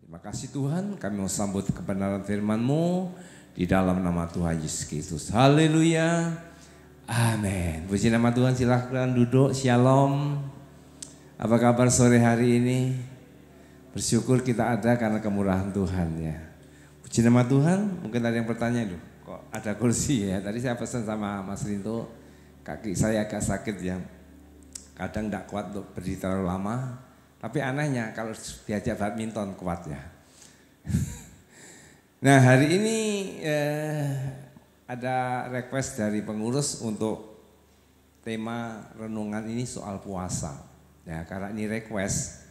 Terima kasih Tuhan, kami mau sambut kebenaran firman-Mu di dalam nama Tuhan Yesus Kristus. Haleluya. Amin. Puji nama Tuhan, silahkan duduk. Shalom. Apa kabar sore hari ini? Bersyukur kita ada karena kemurahan Tuhan ya. Puji nama Tuhan. Mungkin ada yang bertanya, loh, kok ada kursi ya? Tadi saya pesan sama Mas Rinto, kaki saya agak sakit ya. Kadang tidak kuat untuk berdiri terlalu lama. Tapi anehnya kalau diajak badminton kuat ya. Nah hari ini ada request dari pengurus untuk tema renungan ini soal puasa. Ya karena ini request,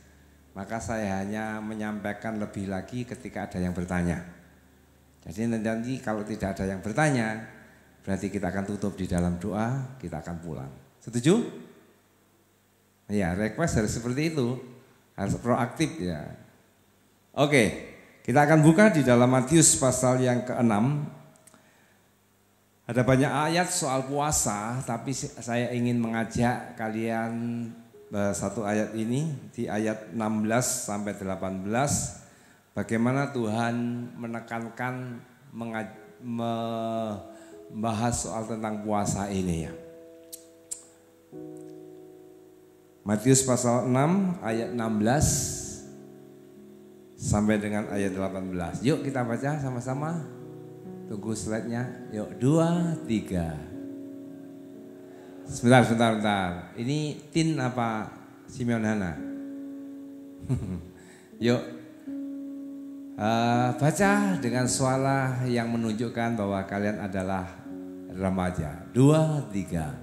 maka saya hanya menyampaikan lebih lagi ketika ada yang bertanya. Jadi nanti kalau tidak ada yang bertanya, berarti kita akan tutup di dalam doa, kita akan pulang. Setuju? Ya request harus seperti itu. Harus proaktif ya. Oke, kita akan buka di dalam Matius pasal yang ke-6. Ada banyak ayat soal puasa, tapi saya ingin mengajak kalian satu ayat ini di ayat 16 sampai 18. Bagaimana Tuhan menekankan membahas soal tentang puasa ini ya. Matius pasal 6 ayat 16 sampai dengan ayat 18. Yuk kita baca sama-sama. Tunggu slide-nya. Yuk 2, 3. Sebentar. Ini Tin apa Simeon Hana? Yuk. Baca dengan suara yang menunjukkan bahwa kalian adalah remaja. 2, 3.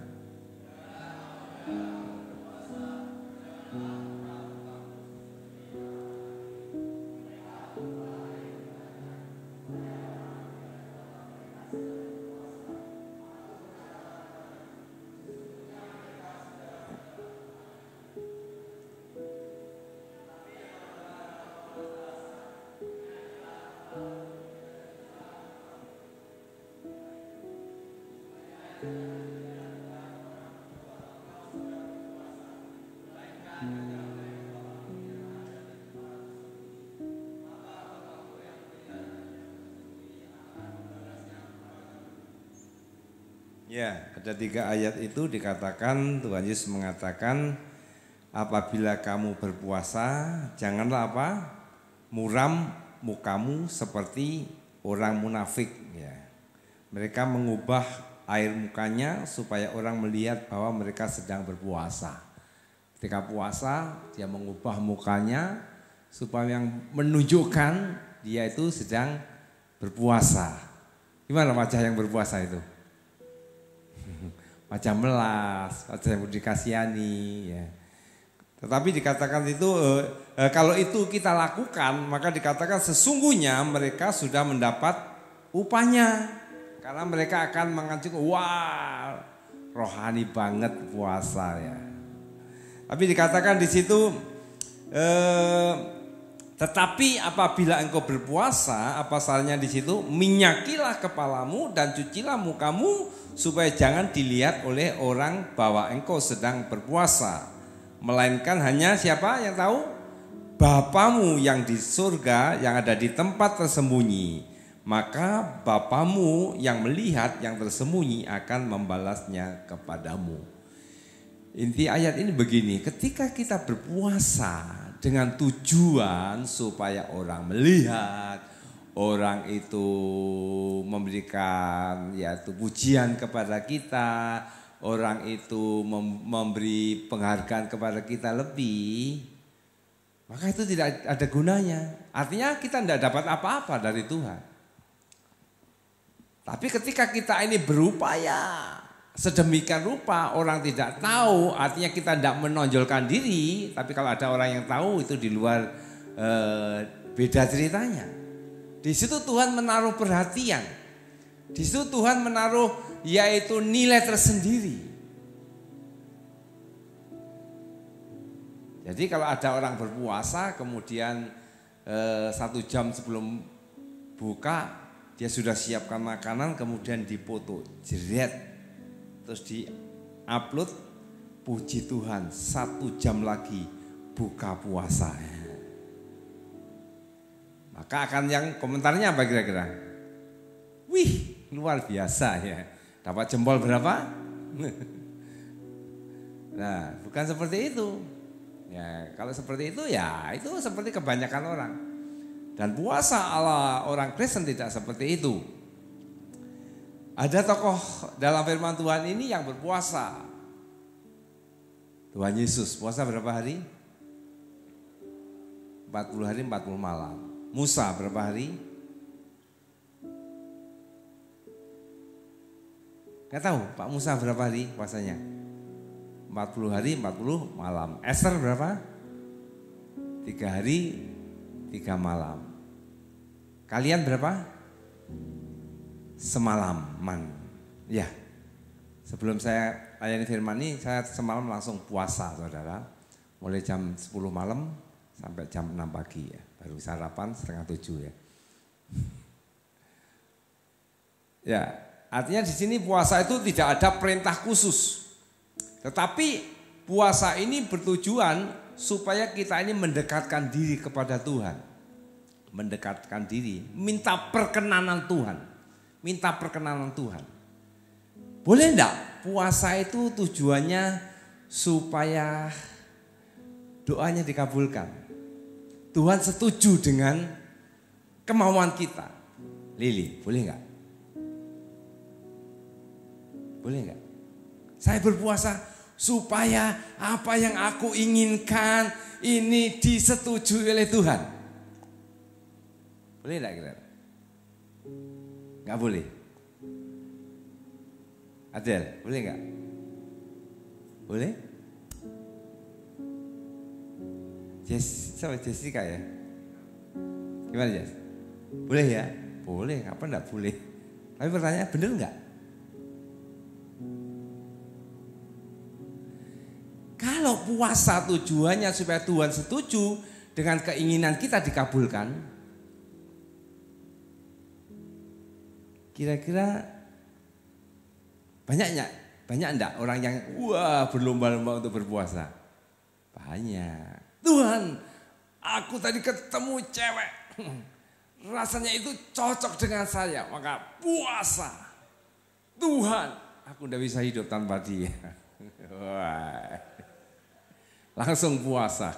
Ya, ada 3 ayat itu dikatakan, Tuhan Yesus mengatakan, apabila kamu berpuasa, janganlah apa? Muram mukamu seperti orang munafik. Ya. Mereka mengubah air mukanya supaya orang melihat bahwa mereka sedang berpuasa. Ketika puasa, dia mengubah mukanya supaya yang menunjukkan dia itu sedang berpuasa. Gimana wajah yang berpuasa itu? Wajah melas, wajah yang dikasihani ya. Tetapi dikatakan itu kalau itu kita lakukan, maka dikatakan sesungguhnya mereka sudah mendapat upahnya. Karena mereka akan mengancung, wah rohani banget puasa ya. Tapi dikatakan di situ tetapi apabila engkau berpuasa, apa salahnya di situ? Minyakilah kepalamu dan cucilah mukamu supaya jangan dilihat oleh orang bahwa engkau sedang berpuasa. Melainkan hanya siapa yang tahu? Bapamu yang di surga yang ada di tempat tersembunyi. Maka Bapamu yang melihat yang tersembunyi akan membalasnya kepadamu. Inti ayat ini begini, ketika kita berpuasa dengan tujuan supaya orang melihat, orang itu memberikan yaitu pujian kepada kita, orang itu memberi penghargaan kepada kita lebih, maka itu tidak ada gunanya. Artinya kita tidak dapat apa-apa dari Tuhan. Tapi ketika kita ini berupaya sedemikian rupa orang tidak tahu, artinya kita tidak menonjolkan diri. Tapi kalau ada orang yang tahu itu di luar beda ceritanya. Di situ Tuhan menaruh perhatian. Di situ Tuhan menaruh yaitu nilai tersendiri. Jadi kalau ada orang berpuasa kemudian 1 jam sebelum buka dia sudah siapkan makanan kemudian dipoto jeret terus di-upload, puji Tuhan 1 jam lagi buka puasa. Maka akan yang komentarnya apa kira-kira? Wih, luar biasa ya. Dapat jempol berapa? Nah, bukan seperti itu. Ya, kalau seperti itu ya itu seperti kebanyakan orang. Dan puasa ala orang Kristen tidak seperti itu. Ada tokoh dalam firman Tuhan ini yang berpuasa. Tuhan Yesus puasa berapa hari? 40 hari 40 malam. Musa berapa hari? Gak tahu Pak Musa berapa hari puasanya? 40 hari 40 malam. Esther berapa? 3 hari 3 malam. Kalian berapa? Semalaman. Ya. Sebelum saya layani firman ini, saya semalam langsung puasa, saudara. Mulai jam 10 malam sampai jam 6 pagi ya. Baru sarapan 6:30 ya. Ya, artinya di sini puasa itu tidak ada perintah khusus. Tetapi puasa ini bertujuan supaya kita ini mendekatkan diri kepada Tuhan. Mendekatkan diri, minta perkenanan Tuhan. Minta perkenanan Tuhan. Boleh enggak puasa itu tujuannya supaya doanya dikabulkan? Tuhan setuju dengan kemauan kita. Lili, boleh enggak? Boleh enggak? Saya berpuasa supaya apa yang aku inginkan ini disetujui oleh Tuhan. Boleh enggak kira? Enggak boleh. Adel, boleh enggak? Boleh? Jessica ya? Gimana Jess? Boleh ya? Boleh, apa enggak boleh? Tapi pertanyaan bener enggak? Kalau puasa tujuannya supaya Tuhan setuju dengan keinginan kita dikabulkan, kira-kira banyak enggak orang yang wah berlomba-lomba untuk berpuasa? Banyak. Tuhan, aku tadi ketemu cewek, rasanya itu cocok dengan saya, maka puasa. Tuhan, aku tidak bisa hidup tanpa dia. Wah. Langsung puasa.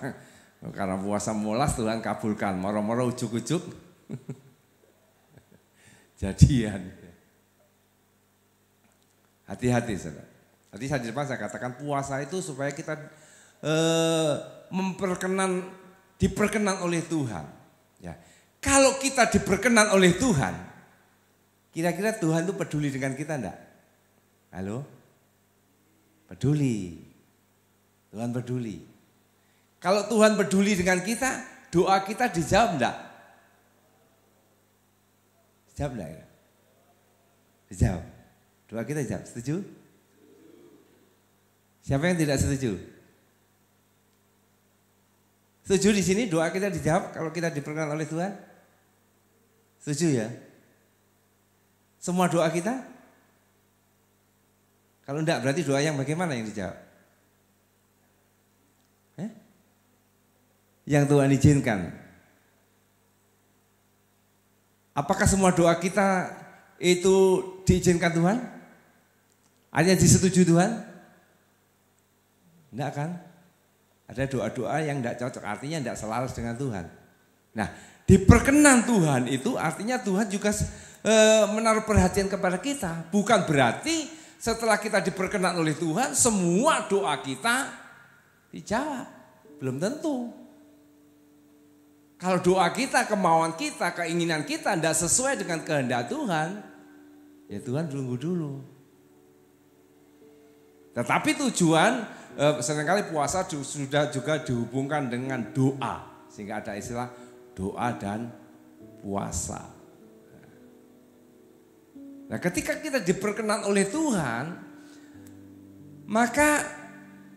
Karena puasa mulas Tuhan kabulkan, moro-moro ujuk-ujuk. Jadian. Hati-hati saudara. Tadi di depan saya katakan puasa itu supaya kita diperkenan oleh Tuhan. Ya. Kalau kita diperkenan oleh Tuhan, kira-kira Tuhan itu peduli dengan kita enggak? Halo? Peduli. Tuhan peduli. Kalau Tuhan peduli dengan kita, doa kita dijawab enggak? Dijawab enggak ya? Dijawab. Doa kita dijawab. Setuju? Siapa yang tidak setuju? Setuju di sini doa kita dijawab kalau kita diperkenan oleh Tuhan? Setuju ya? Semua doa kita? Kalau enggak berarti doa yang bagaimana yang dijawab? Yang Tuhan izinkan. Apakah semua doa kita itu diizinkan Tuhan? Artinya disetujui Tuhan? Enggak kan? Ada doa-doa yang enggak cocok, artinya enggak selaras dengan Tuhan. Nah, diperkenan Tuhan itu artinya Tuhan juga menaruh perhatian kepada kita. Bukan berarti setelah kita diperkenan oleh Tuhan, semua doa kita dijawab. Belum tentu. Kalau doa kita, kemauan kita, keinginan kita tidak sesuai dengan kehendak Tuhan, ya Tuhan tunggu dulu. Tetapi tujuan seringkali puasa sudah juga dihubungkan dengan doa. Sehingga ada istilah doa dan puasa. Nah, ketika kita diperkenan oleh Tuhan, maka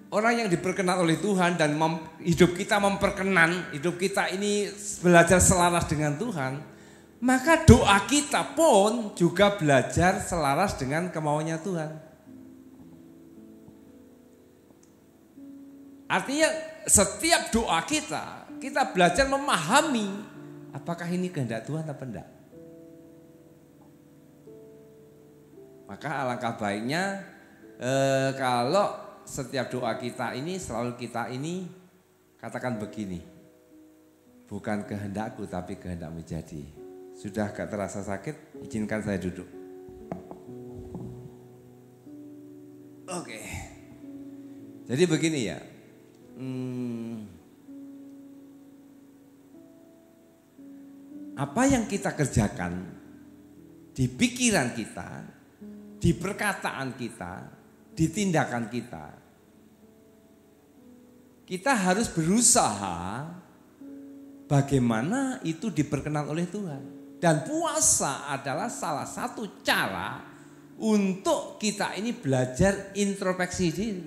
orang yang diperkenan oleh Tuhan dan hidup kita memperkenan, hidup kita ini belajar selaras dengan Tuhan, maka doa kita pun juga belajar selaras dengan kemauannya Tuhan. Artinya setiap doa kita belajar memahami Apakah ini kehendak Tuhan atau enggak? Maka alangkah baiknya kalau setiap doa kita ini selalu kita ini katakan begini, bukan kehendakku tapi kehendakmu jadi. Sudah gak terasa sakit, izinkan saya duduk. Oke. Jadi begini ya. Apa yang kita kerjakan di pikiran kita, di perkataan kita, di tindakan kita, kita harus berusaha bagaimana itu diperkenan oleh Tuhan. Dan puasa adalah salah satu cara untuk kita ini belajar introspeksi diri.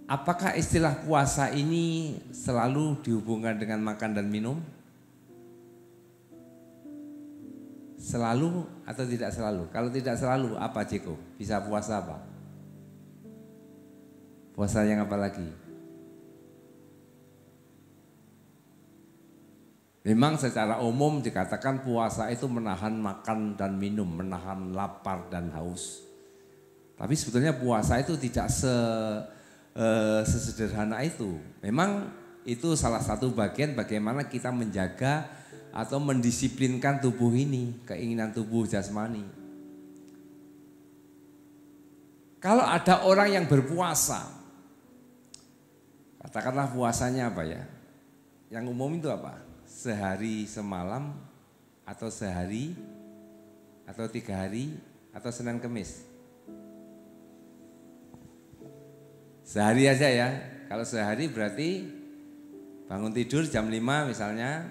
Apakah istilah puasa ini selalu dihubungkan dengan makan dan minum? Selalu atau tidak selalu? Kalau tidak selalu, apa Ciko? Bisa puasa apa? Puasa yang apa lagi? Memang secara umum dikatakan puasa itu menahan makan dan minum, menahan lapar dan haus. Tapi sebetulnya puasa itu tidak sesederhana itu. Memang itu salah satu bagian bagaimana kita menjaga atau mendisiplinkan tubuh ini, keinginan tubuh jasmani. Kalau ada orang yang berpuasa, katakanlah puasanya apa ya? Yang umum itu apa? Sehari semalam atau sehari atau 3 hari atau Senin Kemis? Sehari aja ya. Kalau sehari berarti bangun tidur jam 5 misalnya,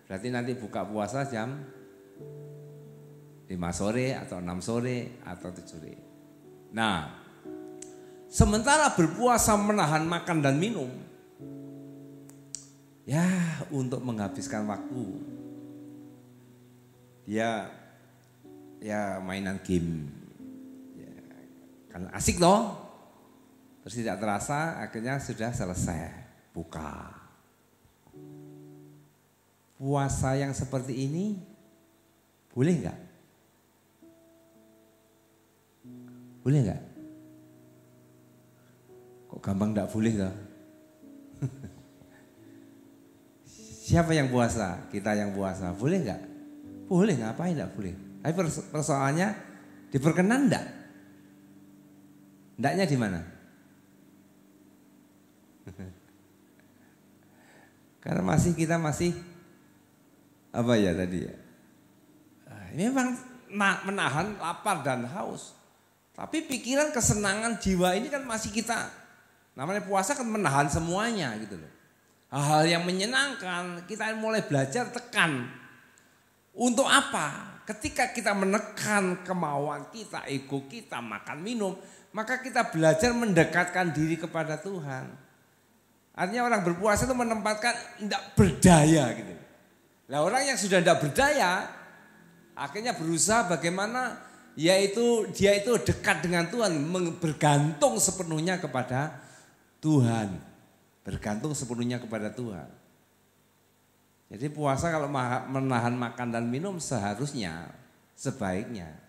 berarti nanti buka puasa jam 5 sore atau 6 sore atau 7 sore. Nah, sementara berpuasa menahan makan dan minum, ya untuk menghabiskan waktu. Dia ya mainan game. Ya, kan asik loh. Terus tidak terasa akhirnya sudah selesai buka. Puasa yang seperti ini boleh enggak? Boleh enggak? Kok gampang enggak boleh toh? Siapa yang puasa? Kita yang puasa. Boleh enggak? Boleh, ngapain enggak boleh? Tapi persoalannya diperkenan enggak? Enggaknya di mana? Karena kita masih apa ya tadi ya? Memang menahan lapar dan haus. Tapi pikiran kesenangan jiwa ini kan masih kita. Namanya puasa kan menahan semuanya gitu loh. Hal-hal yang menyenangkan kita mulai belajar tekan. Untuk apa? Ketika kita menekan kemauan kita, ego kita, makan minum, maka kita belajar mendekatkan diri kepada Tuhan. Artinya orang berpuasa itu menempatkan tidak berdaya gitu. Nah orang yang sudah tidak berdaya, akhirnya berusaha bagaimana yaitu dia itu dekat dengan Tuhan, bergantung sepenuhnya kepada Tuhan. Bergantung sepenuhnya kepada Tuhan. Jadi puasa kalau menahan makan dan minum seharusnya, sebaiknya.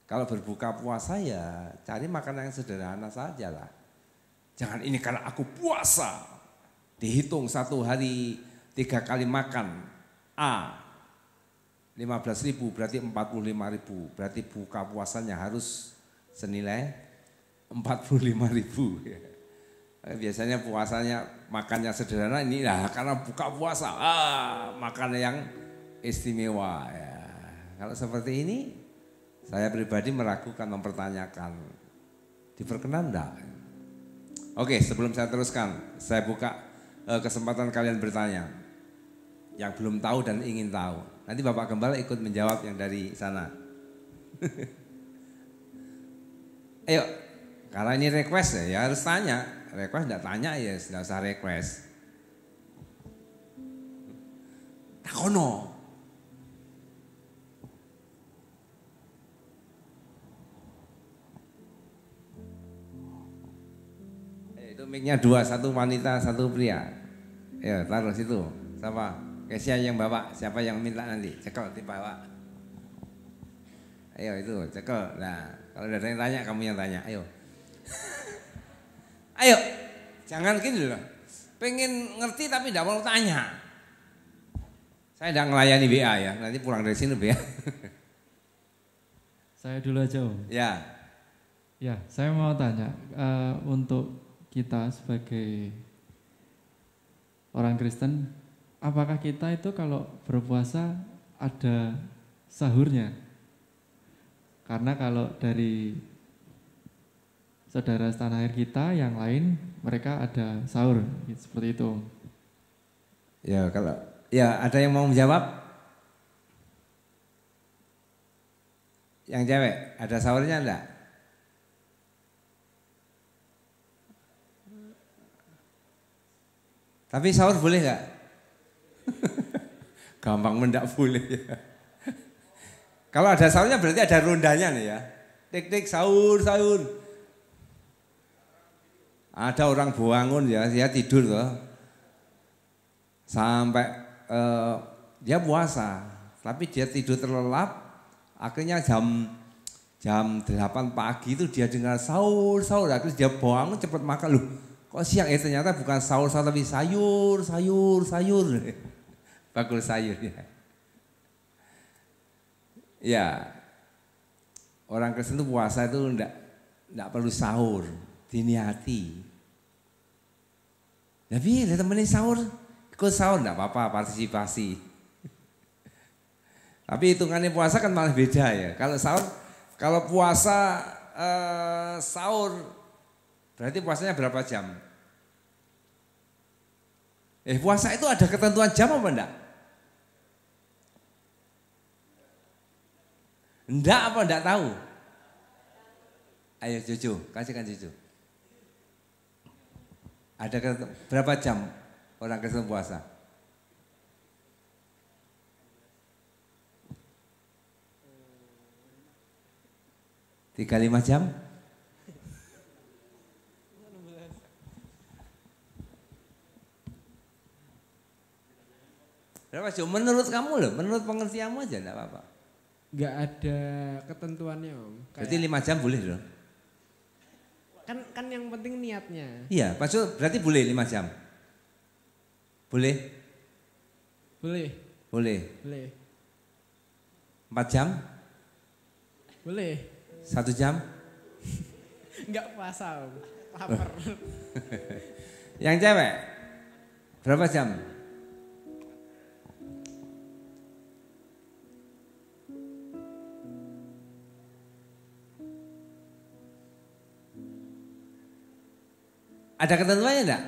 Kalau berbuka puasa ya cari makanan yang sederhana saja lah. Jangan ini karena aku puasa. Dihitung 1 hari 3 kali makan. 15.000 berarti 45.000. Berarti buka puasanya harus senilai 45.000. Biasanya puasanya makannya sederhana, ini lah karena buka puasa. Makan yang istimewa ya. Kalau seperti ini saya pribadi meragukan, mempertanyakan. Diperkenan enggak? Oke, sebelum saya teruskan, saya buka kesempatan kalian bertanya. Yang belum tahu dan ingin tahu. Nanti Bapak Gembala ikut menjawab yang dari sana. Ayo, karena ini request ya harus tanya. Request enggak tanya ya enggak usah request. Takono. Mic-nya 2, 1 wanita, 1 pria. Ya taruh situ. Siapa? Kesia yang bawa, siapa yang minta nanti? Cekel di bawah. Ayo itu, cekel. Nah, kalau ada yang tanya, kamu yang tanya. Ayo. Ayo. Jangan gini loh. Pengen ngerti tapi tidak mau tanya. Saya tidak melayani WA ya. Nanti pulang dari sini WA. Saya dulu aja Om. Ya. Ya, saya mau tanya untuk kita sebagai orang Kristen, apakah kita itu kalau berpuasa ada sahurnya? Karena kalau dari saudara setanah air kita yang lain, mereka ada sahur, seperti itu. Ya kalau ya ada yang mau menjawab? Yang cewek ada sahurnya enggak? Tapi sahur boleh enggak? Gampang mendak boleh ya. Kalau ada sahurnya berarti ada rondanya nih ya. Tik-tik sahur, sahur. Ada orang bangun ya, dia tidur tuh. Sampai dia puasa, tapi dia tidur terlelap. Akhirnya jam 8 pagi itu dia dengar sahur, sahur. Akhirnya dia bangun cepat makan loh. Kok siang ya, ternyata bukan sahur tapi sayur, sayur, sayur. Bakul sayur ya. Ya, orang Kristen itu puasa itu enggak perlu sahur, diniati. Tapi ada temennya sahur, ikut sahur enggak apa-apa, partisipasi. Tapi hitungannya puasa kan malah beda ya. Kalau sahur, kalau puasa sahur, berarti puasanya berapa jam? Puasa itu ada ketentuan jam apa enggak? Enggak apa enggak tahu? Ayo Jojo, kasihkan Jojo. Ada berapa jam orang Kristen puasa? 35 jam? Berapa jam? Menurut kamu loh, menurut pengertianmu aja enggak apa-apa. Enggak ada ketentuannya Om. Berarti 5 jam boleh dong? Kan yang penting niatnya. Iya, maksud berarti boleh 5 jam? Boleh? Boleh. Boleh. Boleh. 4 jam? Boleh. 1 jam? Enggak puasa Om. Lapar. Yang cewek? Berapa jam? Ada ketentuannya enggak?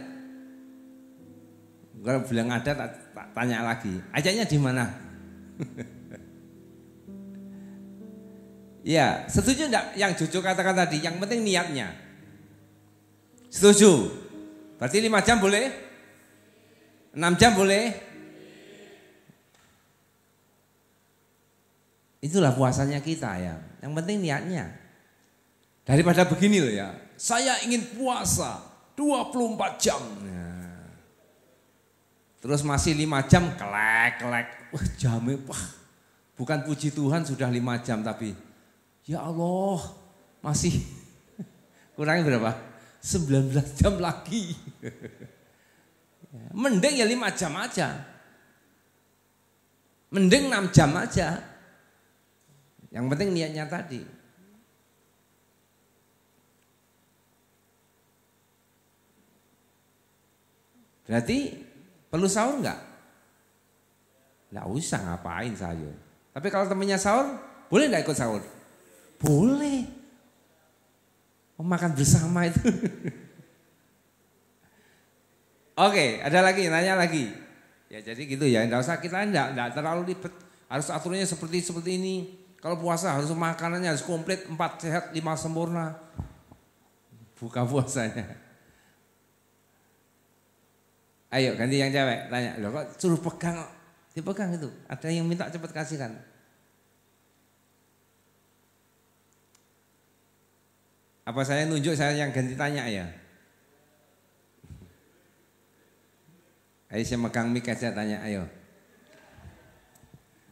Kalau bilang ada tak tanya lagi. Ajaknya di mana? Ya, setuju enggak yang Jojo katakan tadi? Yang penting niatnya. Setuju? Berarti 5 jam boleh? 6 jam boleh? Itulah puasanya kita ya. Yang penting niatnya. Daripada begini loh ya. Saya ingin puasa 24 jam. Nah. Terus masih 5 jam kelek. Wah jamnya, wah. Bukan puji Tuhan sudah 5 jam tapi ya Allah masih kurangnya berapa? 19 jam lagi. Mending ya 5 jam aja. Mending 6 jam aja. Yang penting niatnya tadi. Berarti perlu sahur enggak? Enggak usah ngapain sayur. Tapi kalau temennya sahur, boleh enggak ikut sahur? Boleh. Makan bersama itu. Oke, ada lagi, nanya lagi. Ya jadi gitu ya, enggak usah kita enggak terlalu ribet. Harus aturannya seperti ini. Kalau puasa harus makanannya harus komplit 4 sehat 5 sempurna. Buka puasanya. Ayo ganti yang cewek, tanya, loh kok suruh pegang, dipegang itu, ada yang minta cepat kasihkan. Apa saya nunjuk saya yang ganti tanya ya? Ayo saya megang mic aja tanya, ayo.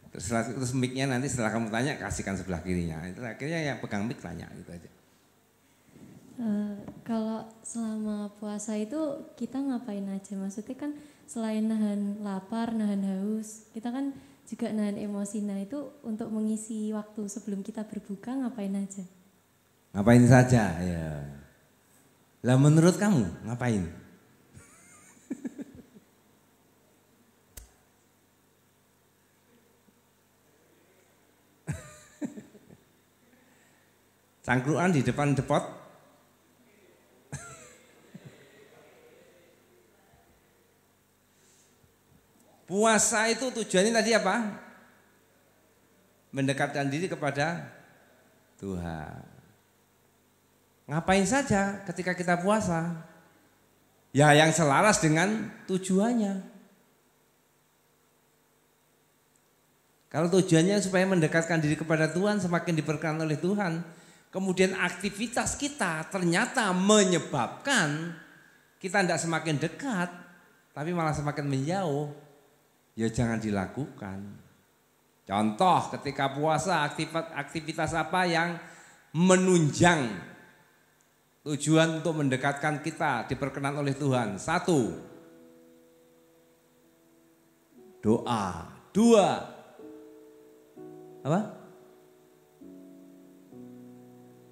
Terus mic-nya nanti setelah kamu tanya kasihkan sebelah kirinya. Itu akhirnya yang pegang mic tanya gitu aja. Kalau selama puasa itu kita ngapain aja? Maksudnya kan selain nahan lapar, nahan haus, kita kan juga nahan emosi. Nah itu untuk mengisi waktu sebelum kita berbuka ngapain aja? Ngapain saja ya. Lah menurut kamu ngapain? Cangkruan di depan depot. Puasa itu tujuannya tadi apa? Mendekatkan diri kepada Tuhan. Ngapain saja ketika kita puasa? Ya yang selaras dengan tujuannya. Kalau tujuannya supaya mendekatkan diri kepada Tuhan, semakin diberkati oleh Tuhan, kemudian aktivitas kita ternyata menyebabkan kita tidak semakin dekat, tapi malah semakin menjauh, ya jangan dilakukan. Contoh ketika puasa, aktivitas apa yang menunjang tujuan untuk mendekatkan kita diperkenan oleh Tuhan. 1, doa. 2, apa?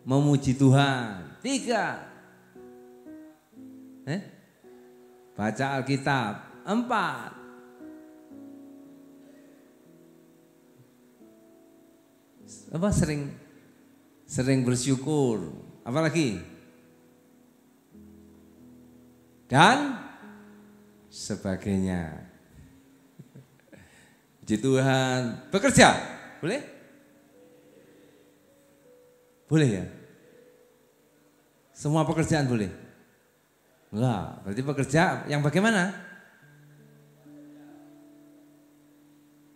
Memuji Tuhan. 3, baca Alkitab. 4, apa? Sering bersyukur. Apa lagi? Dan sebagainya. Puji Tuhan. Bekerja, boleh? Boleh ya? Semua pekerjaan boleh? Enggak, berarti pekerja yang bagaimana?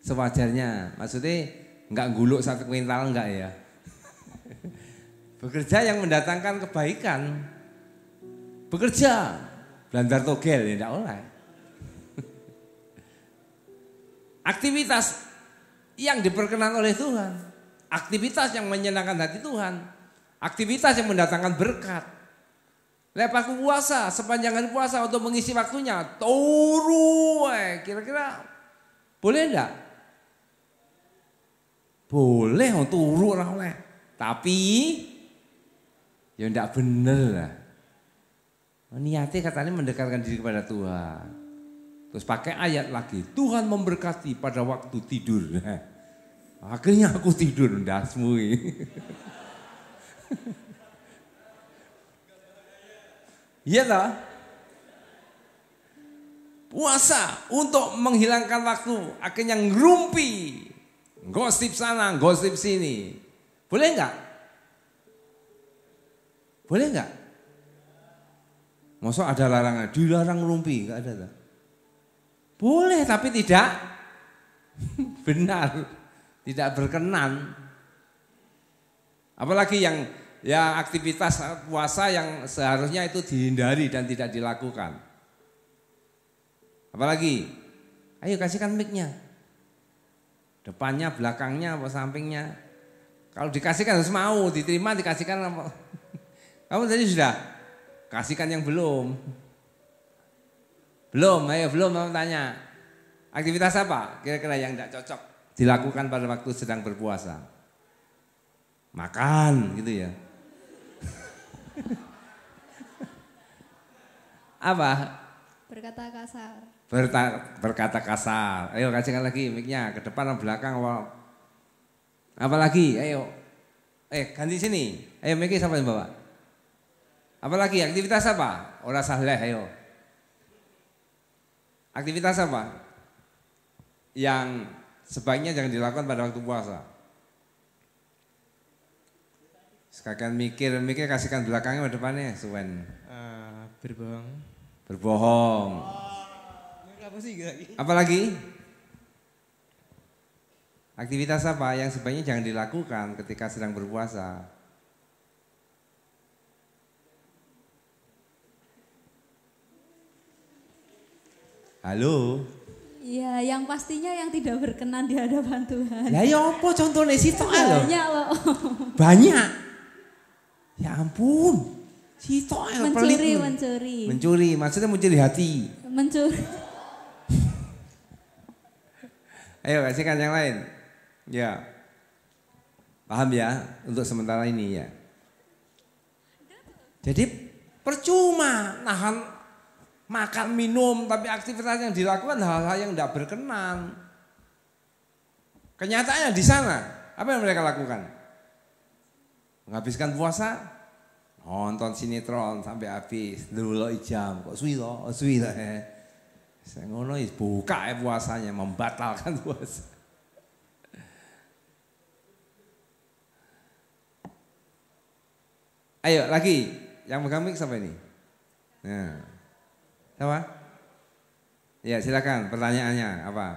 Sewajarnya, maksudnya enggak guluk 1 kuintal enggak ya? Bekerja yang mendatangkan kebaikan. Bekerja, blandar togel ya enggak oleh. Aktivitas yang diperkenan oleh Tuhan, aktivitas yang menyenangkan hati Tuhan, aktivitas yang mendatangkan berkat. Lepas puasa, sepanjang hari puasa untuk mengisi waktunya, turu, kira-kira boleh enggak? Boleh turu orang oleh, tapi ya enggak bener lah. Niatnya katanya mendekatkan diri kepada Tuhan. Terus pakai ayat lagi, Tuhan memberkati pada waktu tidur. Akhirnya aku tidur, ndasmu. Iya toh? Puasa untuk menghilangkan waktu, akhirnya ngerumpi. Gosip sana, gosip sini. Boleh enggak? Boleh enggak? Masa ada larangan, dilarang ngerumpi, enggak ada. Boleh tapi tidak benar, tidak berkenan. Apalagi yang ya aktivitas puasa yang seharusnya itu dihindari dan tidak dilakukan. Apalagi, ayo kasihkan mic-nya. Depannya, belakangnya, apa sampingnya. Kalau dikasihkan harus mau, diterima, dikasihkan apa. Kamu tadi sudah kasihkan yang belum. Belum, ayo belum mau tanya. Aktivitas apa kira-kira yang tidak cocok dilakukan pada waktu sedang berpuasa? Makan gitu ya. Apa? Berkata kasar. Berkata kasar. Ayo kasihkan lagi mic-nya ke depan atau belakang. Apa lagi? Ayo. Ganti sini. Ayo mic-nya sampai bawah. Apa lagi? Aktivitas apa? Ora sahleh ayo. Aktivitas apa yang sebaiknya jangan dilakukan pada waktu puasa? Sekalian mikir kasihkan belakangnya pada depannya, Suwen. Berbohong. Berbohong. Apa lagi? Aktivitas apa yang sebaiknya jangan dilakukan ketika sedang berpuasa? Halo. Iya, yang pastinya yang tidak berkenan di hadapan Tuhan. Lah ya apa contohnya sitok lho? Banyak loh. Banyak. Ya ampun. Sitok lho pelit. Mencuri. Mencuri, maksudnya mencuri hati. Mencuri. Ayo kasihkan yang lain. Ya. Paham ya untuk sementara ini ya. Jadi percuma nahan makan minum tapi aktivitas yang dilakukan hal-hal yang tidak berkenan. Kenyataannya di sana apa yang mereka lakukan? Menghabiskan puasa, nonton sinetron sampai habis, ndelok jam kok suwi to, suwi to. Saya ngono buka puasanya, membatalkan puasa. Ayo lagi, yang megang mic siapa ini? Nah, siapa? Ya silakan, pertanyaannya apa?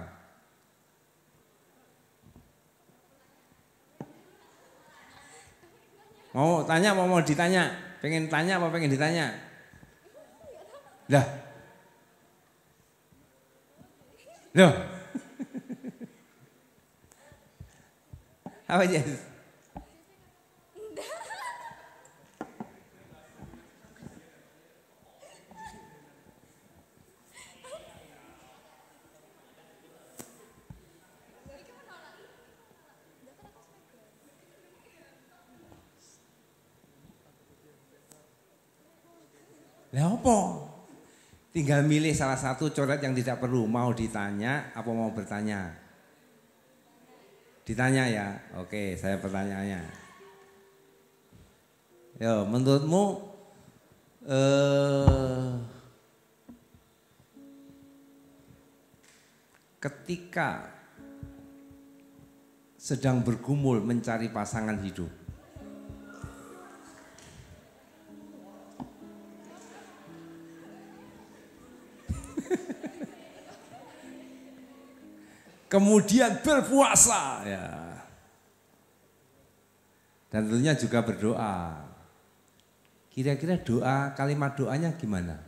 Mau tanya, mau ditanya? Pengen tanya apa pengen ditanya? Lah. Loh. Apa aja? Lah apa? Tinggal milih salah satu coret yang tidak perlu, mau ditanya apa mau bertanya. Ditanya ya, oke saya pertanyaannya. Yo, menurutmu ketika sedang bergumul mencari pasangan hidup, kemudian berpuasa ya. Dan tentunya juga berdoa. Kira-kira doa, kalimat doanya gimana?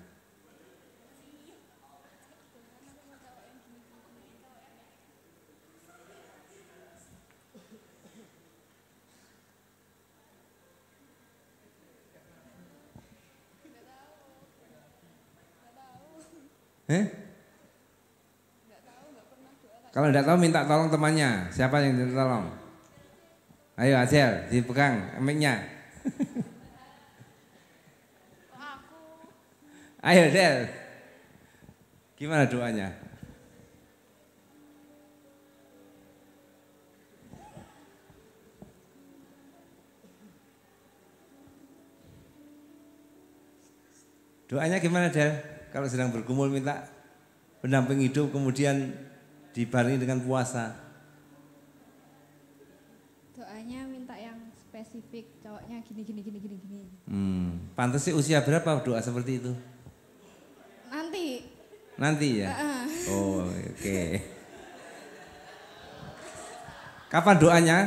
Kalau tidak tahu minta tolong temannya. Siapa yang minta tolong? Ayo Acel, dipegang mic-nya. Ayo Del. Gimana doanya? Doanya gimana Del? Kalau sedang bergumul minta pendamping hidup kemudian dibarengi dengan puasa. Doanya minta yang spesifik, cowoknya gini. Pantas sih usia berapa doa seperti itu? Nanti ya? Oh oke. Kapan doanya?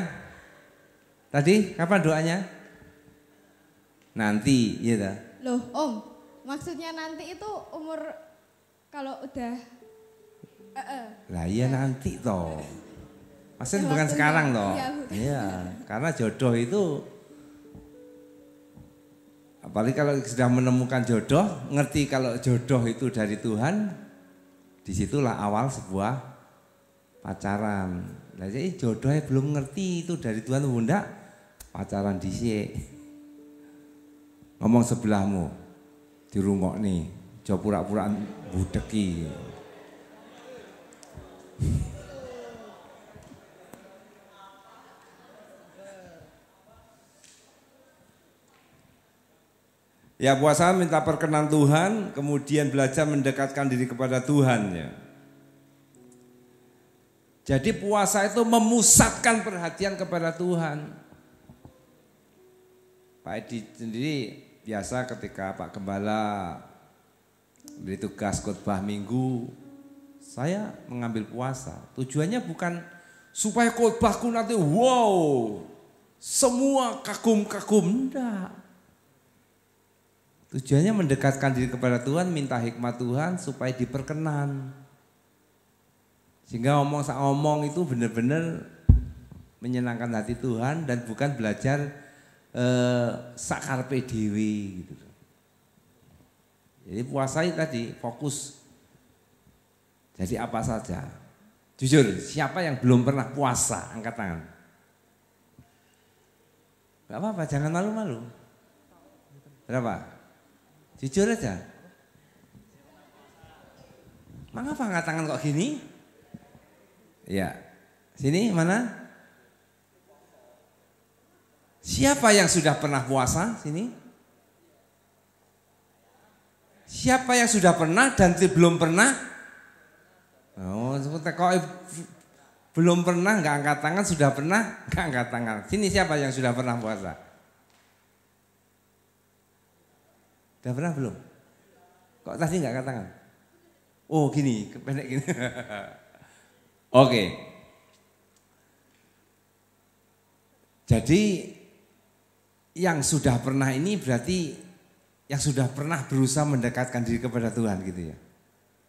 Tadi kapan doanya? Nanti, iya dah. Loh Om, maksudnya nanti itu umur kalau udah Lah iya nanti toh. Maksudnya bukan sekarang toh. Iya, karena jodoh itu apalagi kalau sudah menemukan jodoh, ngerti kalau jodoh itu dari Tuhan, disitulah awal sebuah pacaran. Lah jadi jodohnya belum ngerti itu dari Tuhan bunda, pacaran dhisik. Ngomong sebelahmu, dirungokni, jo pura-puraan budeki. Ya puasa minta perkenan Tuhan, kemudian belajar mendekatkan diri kepada Tuhan ya. Jadi puasa itu memusatkan perhatian kepada Tuhan. Pak Edi sendiri biasa ketika Pak Gembala beri tugas khotbah minggu, saya mengambil puasa. Tujuannya bukan supaya khotbahku nanti wow, semua kagum-kagum, enggak. Tujuannya mendekatkan diri kepada Tuhan, minta hikmat Tuhan supaya diperkenan. Sehingga ngomong itu benar-benar menyenangkan hati Tuhan dan bukan belajar sakarpe dewe gitu. Jadi puasa itu tadi fokus. Jadi apa saja. Jujur, siapa yang belum pernah puasa? Angkat tangan. Gak apa-apa, jangan malu-malu. Berapa? Jujur aja. Mengapa angkat tangan kok gini? Ya, sini mana? Siapa yang sudah pernah puasa? Sini. Siapa yang sudah pernah dan belum pernah? Oh, kok belum pernah nggak angkat tangan, sudah pernah nggak angkat tangan. Sini siapa yang sudah pernah puasa? Sudah pernah belum? Kok tadi nggak angkat tangan? Oh gini, pendek gini. Oke. Jadi yang sudah pernah ini berarti yang sudah pernah berusaha mendekatkan diri kepada Tuhan gitu ya.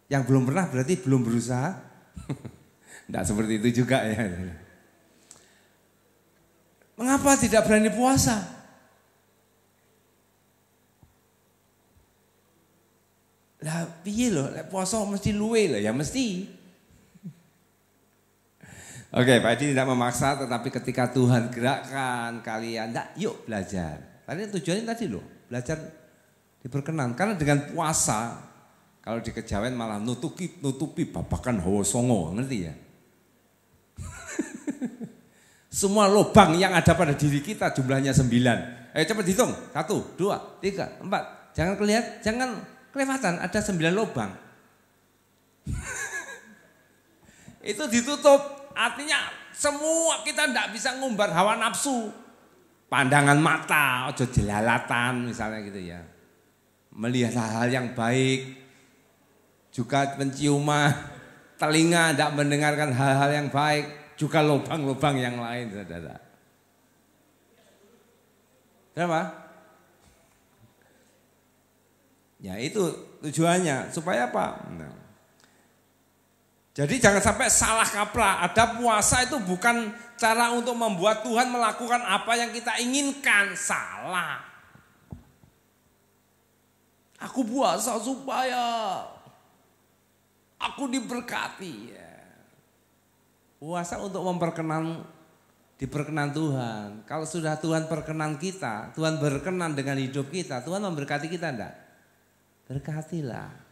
Yang belum pernah berarti belum berusaha. Tidak seperti itu juga ya. Mengapa tidak berani puasa? Lah piye lho, lek puasa mesti luwe lho, ya mesti. Oke, Pak Edi tidak memaksa, tetapi ketika Tuhan gerakkan kalian, yuk belajar. Tadi tujuannya tadi loh, belajar diperkenan. Karena dengan puasa, kalau di kejawen malah nutupi babakan hawa songo, ngerti ya? Semua lubang yang ada pada diri kita jumlahnya 9. Ayo cepat hitung, 1, 2, 3, 4. Jangan kelewatan, ada 9 lubang. Itu ditutup. Artinya semua kita tidak bisa ngumbar hawa nafsu. Pandangan mata, ojo jelalatan misalnya gitu ya. Melihat hal-hal yang baik. Juga penciuman, telinga tidak mendengarkan hal-hal yang baik. Juga lubang-lubang yang lain, saudara. Kenapa? Ya itu tujuannya, supaya apa? Nah. Jadi jangan sampai salah kaprah, ada puasa itu bukan cara untuk membuat Tuhan melakukan apa yang kita inginkan, salah. Aku puasa supaya aku diberkati. Ya. Puasa untuk diperkenan Tuhan. Kalau sudah Tuhan perkenan kita, Tuhan berkenan dengan hidup kita, Tuhan memberkati kita enggak? Berkatilah.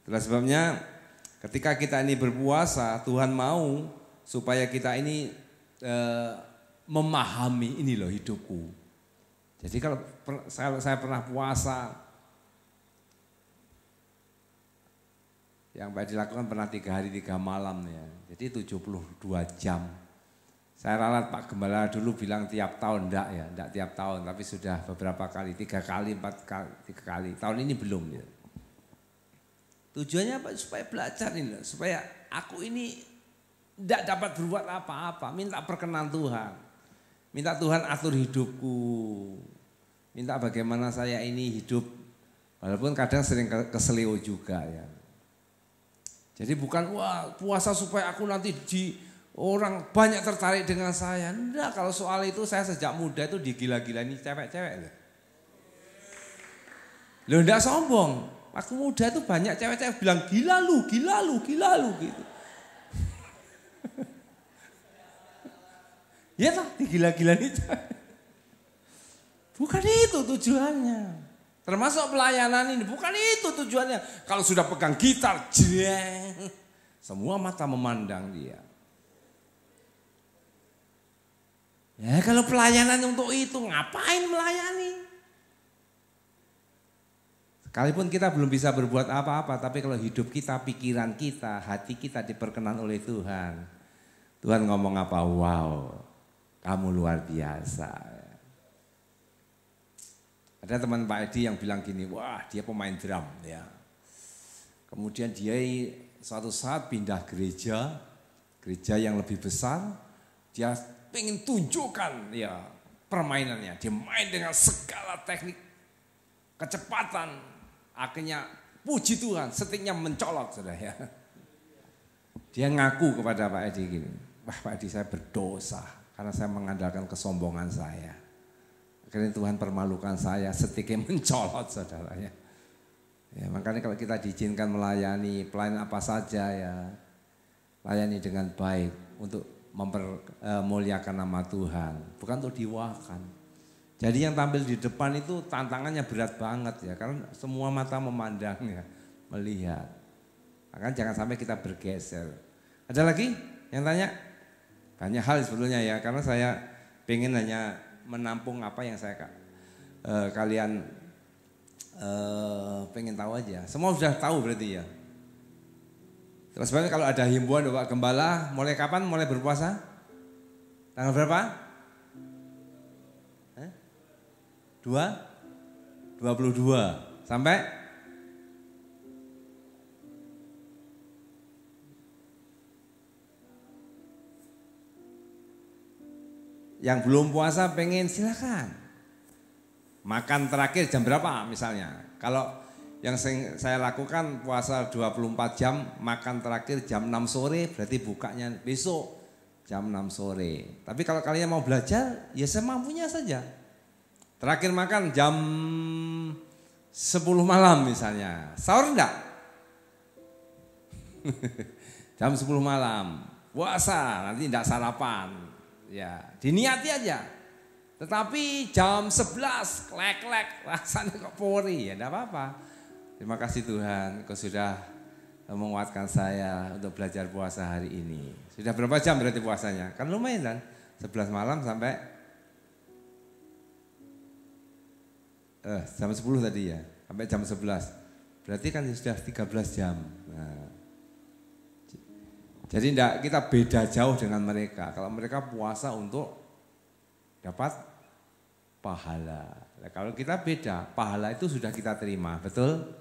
Itulah sebabnya ketika kita ini berpuasa, Tuhan mau supaya kita ini memahami ini loh hidupku. Jadi kalau saya pernah puasa, yang Pak dilakukan pernah 3 hari 3 malam ya. Jadi 72 jam. Saya ralat Pak Gembala dulu bilang tiap tahun, enggak tiap tahun, tapi sudah beberapa kali, 3 kali, 4 kali, 3 kali. Tahun ini belum ya. Tujuannya apa? Supaya belajar ini, supaya aku ini tidak dapat berbuat apa-apa, minta perkenan Tuhan. Minta Tuhan atur hidupku. Minta bagaimana saya ini hidup, walaupun kadang sering keselio juga ya. Jadi bukan wah puasa supaya aku nanti orang banyak tertarik dengan saya. Enggak, kalau soal itu saya sejak muda itu digila-gilani cewek-cewek. Loh enggak sombong. Waktu muda itu banyak cewek-cewek bilang gila lu gitu. Ya toh digila-gilani cewek. Bukan itu tujuannya. Termasuk pelayanan ini, bukan itu tujuannya. Kalau sudah pegang gitar, jeng, semua mata memandang dia. Ya kalau pelayanan untuk itu, ngapain melayani? Sekalipun kita belum bisa berbuat apa-apa, tapi kalau hidup kita, pikiran kita, hati kita diperkenan oleh Tuhan. Tuhan ngomong apa? Wow, kamu luar biasa. Ada teman Pak Edi yang bilang gini, wah dia pemain drum ya. Kemudian dia suatu saat pindah gereja yang lebih besar, dia pengen tunjukkan ya permainannya. Dia main dengan segala teknik, kecepatan. Akhirnya Puji Tuhan, stiknya mencolok saudara ya. Dia ngaku kepada Pak Edi gini, wah Pak Edi saya berdosa karena saya mengandalkan kesombongan saya. Akhirnya Tuhan permalukan saya, stiknya mencolot saudara ya. Ya, makanya kalau kita diizinkan melayani pelayanan apa saja ya, layani dengan baik untuk mempermuliakan nama Tuhan, bukan untuk diwakan. Jadi yang tampil di depan itu tantangannya berat banget ya, karena semua mata memandang ya, melihat. Maka jangan sampai kita bergeser. Ada lagi yang tanya? Banyak hal sebetulnya ya, karena saya pengen hanya menampung apa yang saya kalian pengen tahu aja. Semua sudah tahu berarti ya. Terus sebabnya kalau ada himbauan Bapak Gembala, mulai kapan mulai berpuasa? Tanggal berapa? 22 sampai yang belum puasa pengen silakan. Makan terakhir jam berapa misalnya? Kalau yang saya lakukan puasa 24 jam, makan terakhir jam 6 sore, berarti bukanya besok jam 6 sore. Tapi kalau kalian mau belajar, ya semampunya saja. Terakhir makan jam 10 malam misalnya. Sahur enggak? Jam 10 malam. Puasa, nanti enggak sarapan. Ya, diniati aja. Tetapi jam 11 klek-klek rasanya kok pori ya, enggak apa-apa. Terima kasih Tuhan, Kau sudah menguatkan saya untuk belajar puasa hari ini. Sudah berapa jam berarti puasanya? Kan lumayan kan? 11 malam sampai jam 10 tadi ya, sampai jam 11. Berarti kan sudah 13 jam. Nah, jadi enggak, kita beda jauh dengan mereka. Kalau mereka puasa untuk dapat pahala. Nah, kalau kita beda, pahala itu sudah kita terima, betul?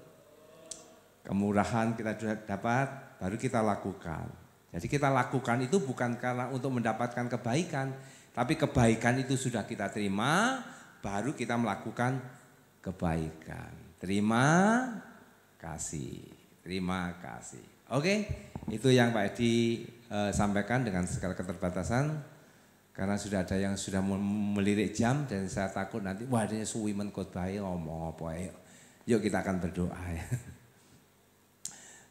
Kemurahan kita sudah dapat, baru kita lakukan. Jadi kita lakukan itu bukan karena untuk mendapatkan kebaikan, tapi kebaikan itu sudah kita terima, baru kita melakukan kebaikan. Terima kasih, terima kasih. Oke, itu yang Pak Edi sampaikan dengan segala keterbatasan. Karena sudah ada yang sudah melirik jam dan saya takut nanti wah adanya suwi menkhotbahi ngomong apa ya. Yuk kita akan berdoa ya.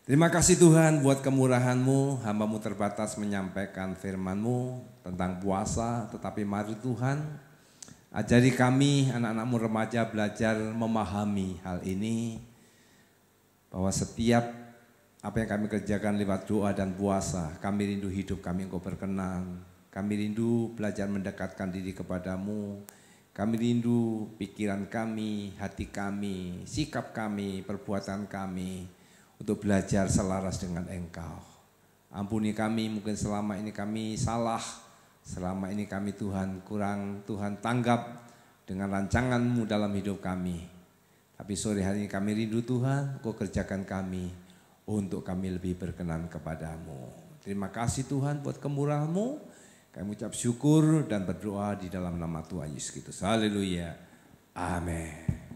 Terima kasih Tuhan buat kemurahan-Mu, hamba-Mu terbatas menyampaikan firman-Mu tentang puasa, tetapi mari Tuhan ajari kami anak-anak-Mu remaja belajar memahami hal ini, bahwa setiap apa yang kami kerjakan lewat doa dan puasa, kami rindu hidup kami Engkau berkenan, kami rindu belajar mendekatkan diri kepadamu, kami rindu pikiran kami, hati kami, sikap kami, perbuatan kami, untuk belajar selaras dengan Engkau. Ampuni kami, mungkin selama ini kami salah, selama ini kami Tuhan kurang Tuhan tanggap dengan rancangan-Mu dalam hidup kami. Tapi sore hari ini kami rindu Tuhan, Kau kerjakan kami untuk kami lebih berkenan kepadamu. Terima kasih Tuhan buat kemurahan-Mu. Kami ucap syukur dan berdoa di dalam nama Tuhan Yesus Kristus. Haleluya. Amin.